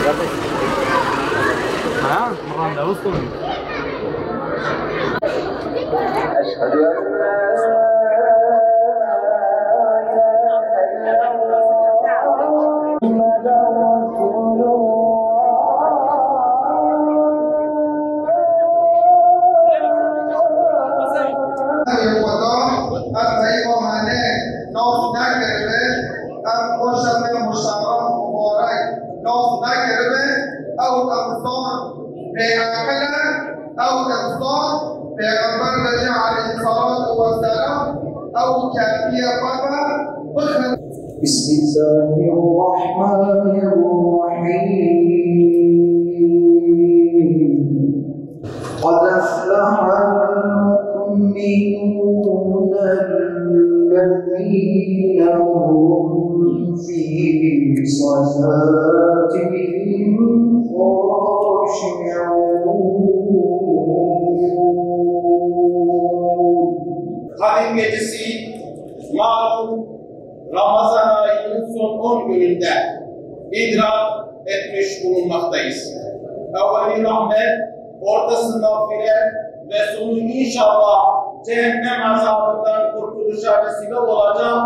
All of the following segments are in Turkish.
ها مرة ده وصل أشهد أن بسم الله الرحمن الرحيم قد أفلح المؤمنون الذين هم في صلاتهم خاشعون. Kadir Gecesi malum Ramazan ayının son 10 gününde idrak etmiş bulunmaktayız. Evveli rahmet, ortası mağfiret ve sonu inşallah cehennem azabından kurtuluşa vesile olacak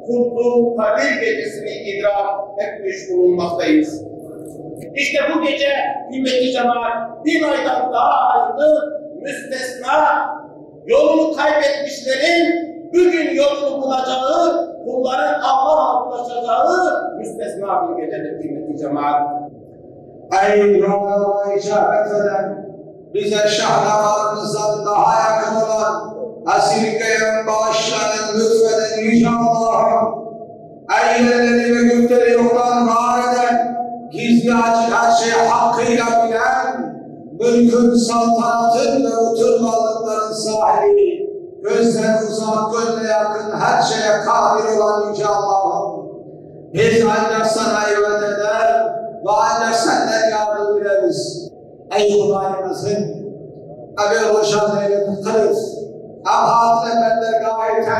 kutlu Kadir Gecesi'ni idrak etmiş bulunmaktayız. İşte bu gece kıymetli cemaat 1000 aydan daha hayırlı, müstesna, yolunu kaybetmişlerin bugün yolunu bulacağı, kulların Allah'a ulaşacağı müstesna bir gecedir kıymetli cemaat. Ey dualara icabet eden, bize şahlarımızdan daha yakın olan, esirgeyen, bağışlayan, lütfeden Yüce Allah'ım, eylerini ve gökleri yoktan var eden, gizli açık her şeyi hakkıyla bilen, mülkün, saltanatın ve oturmalıkların sahibi, gözden uzak, gönle yakın her şeye kadir olan Yüce Allah'ım, biz ancak sana ibadet eder ve ancak senden yardım dileriz. Ey Kur'an'ımızın, evvel hoşan eyledik kırız, abhatine bender gayete,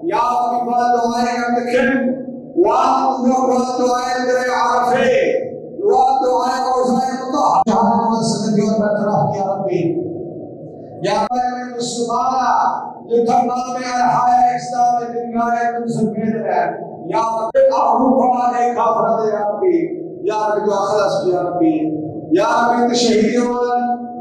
ya Rabbi bana duayı emdikim, وأن دعاء الدري عرفي ودعاء أوزاي الله جعلنا نسجد يوم بتراه يا ربي يا رب المسلمين لتمام الحياة الإسلام الدنيا المسلمين يا رب أعرف عليك أفراد يا ربي يا رب دعاء خلاص يا ربي يا رب تشهيد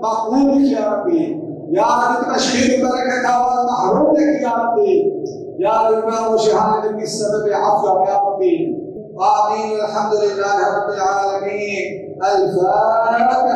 مقبول يا ربي يا رب تشهيد بركة محروم لك يا ربي يا رب وشهادة بالسبب عفو يا ربي آمين الحمد لله رب العالمين الفاتحة